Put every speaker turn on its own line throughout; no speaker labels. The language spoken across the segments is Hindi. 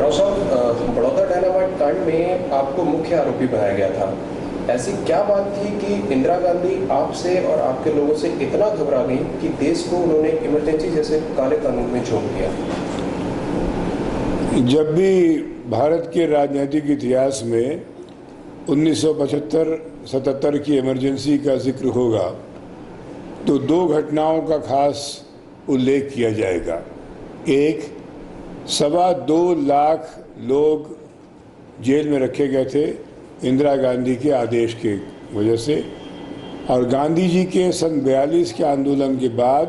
राव साहब, बड़ौदा डायनामाइट कांड में आपको मुख्य आरोपी बनाया गया था। ऐसी क्या बात थी कि इंदिरा गांधी आपसे और आपके लोगों से इतना घबरा गई कि देश को उन्होंने इमरजेंसी जैसे काले कानून में झोंक दिया?
जब भी भारत के राजनीतिक इतिहास में 1975-77 की इमरजेंसी का जिक्र होगा तो दो घटनाओं का खास उल्लेख किया जाएगा। एक, 2.25 लाख लोग जेल में रखे गए थे इंदिरा गांधी के आदेश के वजह से, और गांधी जी के सन 42 के आंदोलन के बाद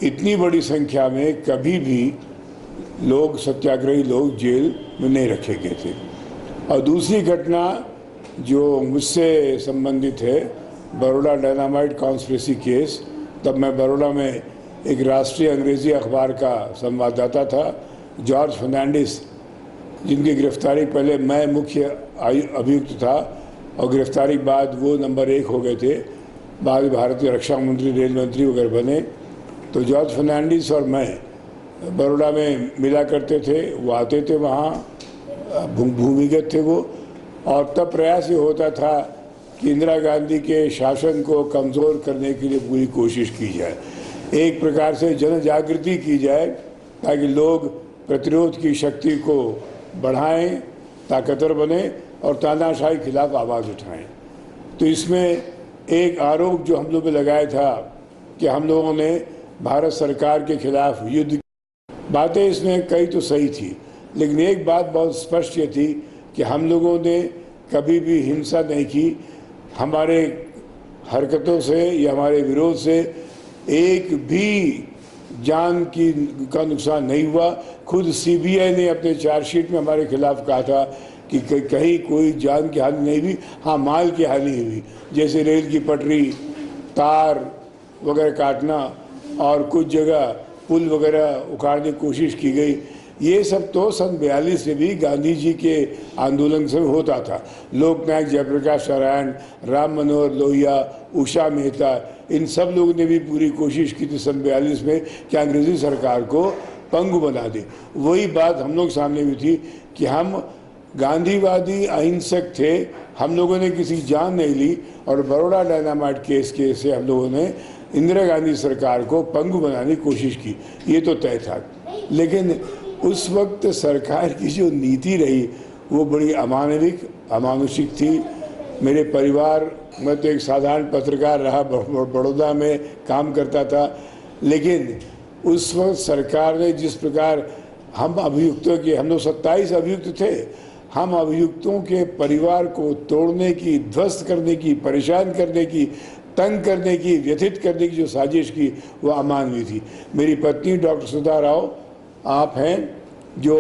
इतनी बड़ी संख्या में कभी भी लोग, सत्याग्रही लोग जेल में नहीं रखे गए थे। और दूसरी घटना जो मुझसे संबंधित है, बड़ौदा डायनामाइट कॉन्स्पिरेसी केस। तब मैं बड़ौदा में एक राष्ट्रीय अंग्रेजी अखबार का संवाददाता था। जॉर्ज फर्नांडिस, जिनकी गिरफ्तारी पहले मैं मुख्य अभियुक्त था और गिरफ्तारी के बाद वो नंबर 1 हो गए थे, बाद में भारतीय रक्षा मंत्री, रेल मंत्री वगैरह बने। तो जॉर्ज फर्नांडिस और मैं बड़ौदा में मिला करते थे, वो आते थे, वहाँ भूमिगत थे वो। और तब प्रयास ये होता था कि इंदिरा गांधी के शासन को कमज़ोर करने के लिए पूरी कोशिश की जाए, एक प्रकार से जन जागृति की जाए ताकि लोग प्रतिरोध की शक्ति को बढ़ाएं, ताकतवर बने और तानाशाही के खिलाफ आवाज़ उठाएं। तो इसमें एक आरोप जो हम लोग पे लगाया था कि हम लोगों ने भारत सरकार के खिलाफ युद्ध, बातें इसमें कई तो सही थी, लेकिन एक बात बहुत स्पष्ट ये थी कि हम लोगों ने कभी भी हिंसा नहीं की। हमारे हरकतों से या हमारे विरोध से एक भी जान का नुकसान नहीं हुआ। खुद सीबीआई ने अपने चार्जशीट में हमारे खिलाफ कहा था कि कहीं कोई जान की हानि नहीं हुई, हाँ माल की हानि हुई, जैसे रेल की पटरी, तार वगैरह काटना और कुछ जगह पुल वगैरह उखाड़ने की कोशिश की गई। ये सब तो सन 42 से भी गांधी जी के आंदोलन से होता था। लोकनायक जयप्रकाश नारायण, राम मनोहर लोहिया, उषा मेहता, इन सब लोगों ने भी पूरी कोशिश की थी सन 42 में कि अंग्रेजी सरकार को पंगु बना दे। वही बात हम लोग सामने भी थी कि हम गांधीवादी अहिंसक थे, हम लोगों ने किसी जान नहीं ली, और बड़ौदा डायनामाइट केस से हम लोगों ने इंदिरा गांधी सरकार को पंगु बनाने की कोशिश की, ये तो तय था। लेकिन उस वक्त सरकार की जो नीति रही वो बड़ी अमानविक, अमानुषिक थी। मेरे परिवार, मैं तो एक साधारण पत्रकार रहा, बड़ौदा में काम करता था, लेकिन उस वक्त सरकार ने जिस प्रकार हम अभियुक्तों के, हम लोग 27 अभियुक्त थे, हम अभियुक्तों के परिवार को तोड़ने की, ध्वस्त करने की, परेशान करने की, तंग करने की, व्यथित करने की जो साजिश की वो अमानवीय थी। मेरी पत्नी डॉक्टर सुधा राव आप हैं, जो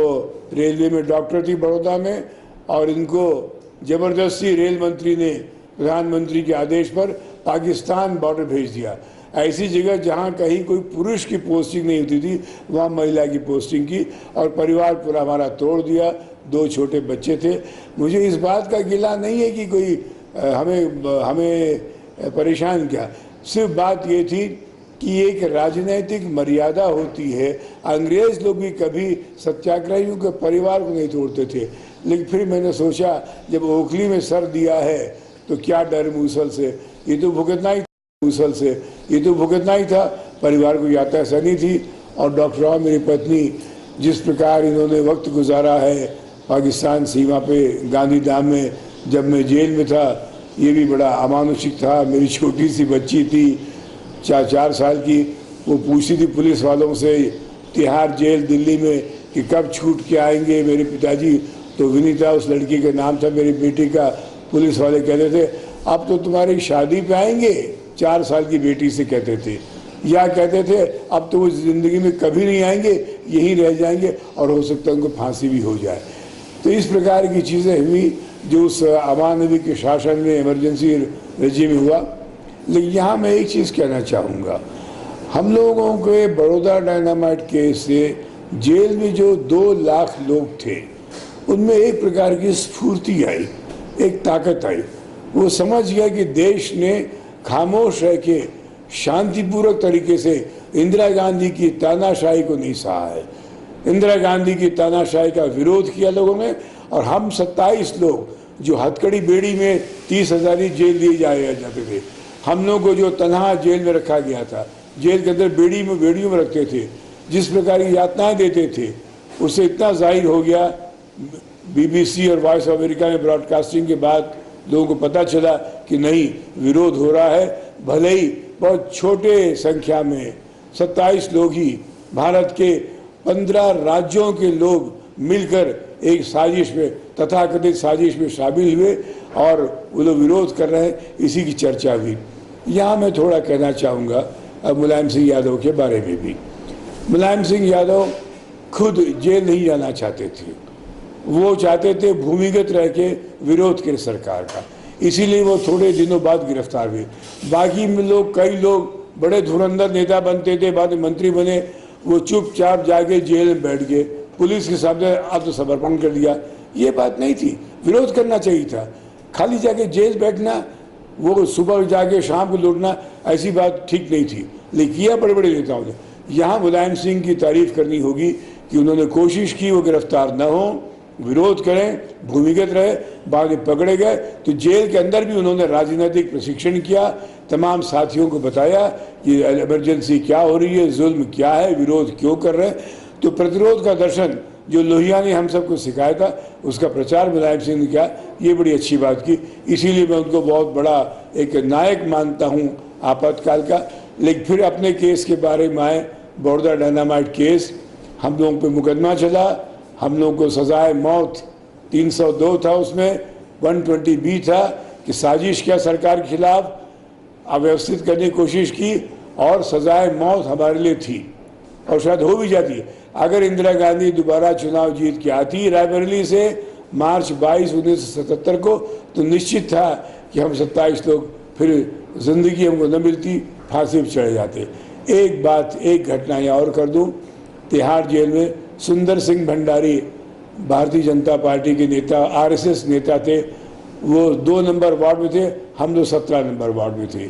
रेलवे में डॉक्टर थी बड़ौदा में, और इनको जबरदस्ती रेल मंत्री ने प्रधानमंत्री के आदेश पर पाकिस्तान बॉर्डर भेज दिया। ऐसी जगह जहां कहीं कोई पुरुष की पोस्टिंग नहीं होती थी वहां महिला की पोस्टिंग की, और परिवार पूरा हमारा तोड़ दिया। 2 छोटे बच्चे थे। मुझे इस बात का गिला नहीं है कि कोई हमें परेशान किया, सिर्फ बात ये थी कि एक राजनीतिक मर्यादा होती है। अंग्रेज लोग भी कभी सत्याग्रहियों के परिवार को नहीं तोड़ते थे, लेकिन फिर मैंने सोचा जब ओखली में सर दिया है तो क्या डर मूसल से, ये तो भुगतना ही मूसल से, ये तो भुगतना ही था। परिवार को यात्रा सनी थी। और डॉक्टर राव मेरी पत्नी, जिस प्रकार इन्होंने वक्त गुजारा है पाकिस्तान सीमा पे गांधी धाम में, जब मैं जेल में था, ये भी बड़ा अमानुषिक था। मेरी छोटी सी बच्ची थी 4 साल की, वो पूछती थी पुलिस वालों से तिहाड़ जेल दिल्ली में कि कब छूट के आएंगे मेरे पिताजी। तो विनीता उस लड़की का नाम था, मेरी बेटी का। पुलिस वाले कहते थे अब तो तुम्हारी शादी पे आएंगे, 4 साल की बेटी से कहते थे, या कहते थे अब तो वो ज़िंदगी में कभी नहीं आएंगे, यहीं रह जाएंगे और हो सकता है उनको फांसी भी हो जाए। तो इस प्रकार की चीज़ें हुई जो उस अमानवीय के शासन में, इमरजेंसी रेजिम में हुआ। लेकिन यहाँ मैं एक चीज़ कहना चाहूँगा, हम लोगों के बड़ौदा डायनामाइट केस से जेल में जो 2 लाख लोग थे उनमें एक प्रकार की स्फूर्ति आई, एक ताकत आई। वो समझ गया कि देश ने खामोश रह के शांतिपूर्वक तरीके से इंदिरा गांधी की तानाशाही को नहीं सहा है। इंदिरा गांधी की तानाशाही का विरोध किया लोगों ने, और हम 27 लोग जो हथकड़ी बेड़ी में 30,000 जेल दिए जाते थे, हम लोगों को जो तनहा जेल में रखा गया था, जेल के अंदर बेड़ियों में रखते थे, जिस प्रकार की यातनाएं देते थे, उससे इतना जाहिर हो गया। बीबीसी और वॉइस ऑफ अमेरिका में ब्रॉडकास्टिंग के बाद लोगों को पता चला कि नहीं, विरोध हो रहा है। भले ही बहुत छोटे संख्या में 27 लोग ही, भारत के 15 राज्यों के लोग मिलकर एक साजिश में, तथाकथित साजिश में शामिल हुए और वो लोग विरोध कर रहे हैं, इसी की चर्चा हुई। यहाँ मैं थोड़ा कहना चाहूँगा अब मुलायम सिंह यादव के बारे में भी। मुलायम सिंह यादव खुद जेल नहीं जाना चाहते थे, वो चाहते थे भूमिगत रह के विरोध करें सरकार का, इसीलिए वो थोड़े दिनों बाद गिरफ्तार हुए। बाकी लोग, कई लोग बड़े धुरंधर नेता बनते थे, बाद में मंत्री बने, वो चुपचाप जाके जेल में बैठ गए, पुलिस के सामने आत्मसमर्पण कर दिया। ये बात नहीं थी, विरोध करना चाहिए था। खाली जाके जेल बैठना, वो सुबह जाके शाम को लौटना, ऐसी बात ठीक नहीं थी, लेकिन किया बड़े बड़े नेताओं ने। यहाँ मुलायम सिंह की तारीफ करनी होगी कि उन्होंने कोशिश की वो गिरफ्तार न हो, विरोध करें, भूमिगत रहे, बाद में पकड़े गए तो जेल के अंदर भी उन्होंने राजनीतिक प्रशिक्षण किया, तमाम साथियों को बताया कि इमरजेंसी क्या हो रही है, जुल्म क्या है, विरोध क्यों कर रहे हैं। तो प्रतिरोध का दर्शन जो लोहिया ने हम सबको सिखाया था, उसका प्रचार मुलायम सिंह ने किया, ये बड़ी अच्छी बात की। इसीलिए मैं उनको बहुत बड़ा एक नायक मानता हूँ आपातकाल का। लेकिन फिर अपने केस के बारे में आए, बड़ौदा डायनामाइट केस, हम लोगों पे मुकदमा चला, हम लोगों को सजाए मौत 302 था, उसमें 120B था कि साजिश किया सरकार के खिलाफ, अव्यवस्थित करने की कोशिश की, और सजाए मौत हमारे लिए थी और शायद हो भी जाती। अगर इंदिरा गांधी दोबारा चुनाव जीत के आती रायबरेली से मार्च 22, 1977 को, तो निश्चित था कि हम 27 लोग फिर जिंदगी हमको न मिलती, फांसी पर चढ़े जाते। एक बात, एक घटना यहाँ और कर दूं, तिहाड़ जेल में सुंदर सिंह भंडारी भारतीय जनता पार्टी के नेता, आरएसएस नेता थे, वो 2 नंबर वार्ड में थे, हम लोग 17 नंबर वार्ड में थे।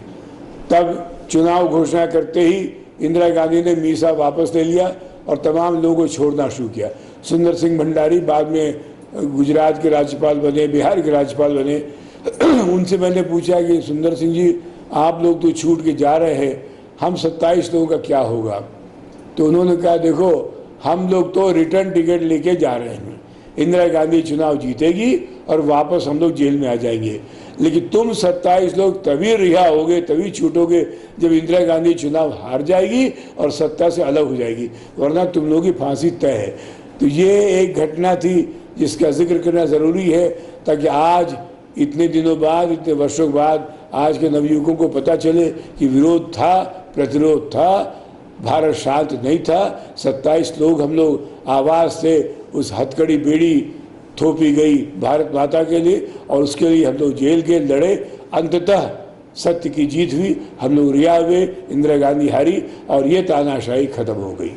तब चुनाव घोषणा करते ही इंदिरा गांधी ने मीसा वापस ले लिया और तमाम लोगों को छोड़ना शुरू किया। सुंदर सिंह भंडारी बाद में गुजरात के राज्यपाल बने, बिहार के राज्यपाल बने। उनसे मैंने पूछा कि सुंदर सिंह जी, आप लोग तो छूट के जा रहे हैं, हम 27 लोगों का क्या होगा? तो उन्होंने कहा, देखो हम लोग तो रिटर्न टिकट लेके जा रहे हैं, इंदिरा गांधी चुनाव जीतेगी और वापस हम लोग जेल में आ जाएंगे, लेकिन तुम 27 लोग तभी रिहा होगे, तभी छूटोगे जब इंदिरा गांधी चुनाव हार जाएगी और सत्ता से अलग हो जाएगी, वरना तुम लोगों की फांसी तय है। तो ये एक घटना थी जिसका जिक्र करना ज़रूरी है, ताकि आज इतने दिनों बाद, इतने वर्षों बाद आज के नवयुवकों को पता चले कि विरोध था, प्रतिरोध था, भारत शांत नहीं था। 27 लोग हम लोग आवाज़ से उस हथकड़ी बेड़ी थोपी गई भारत माता के लिए, और उसके लिए हम लोग जेल के लड़े, अंततः सत्य की जीत हुई, हम लोग रिहा हुए, इंदिरा गांधी हारी और ये तानाशाही खत्म हो गई।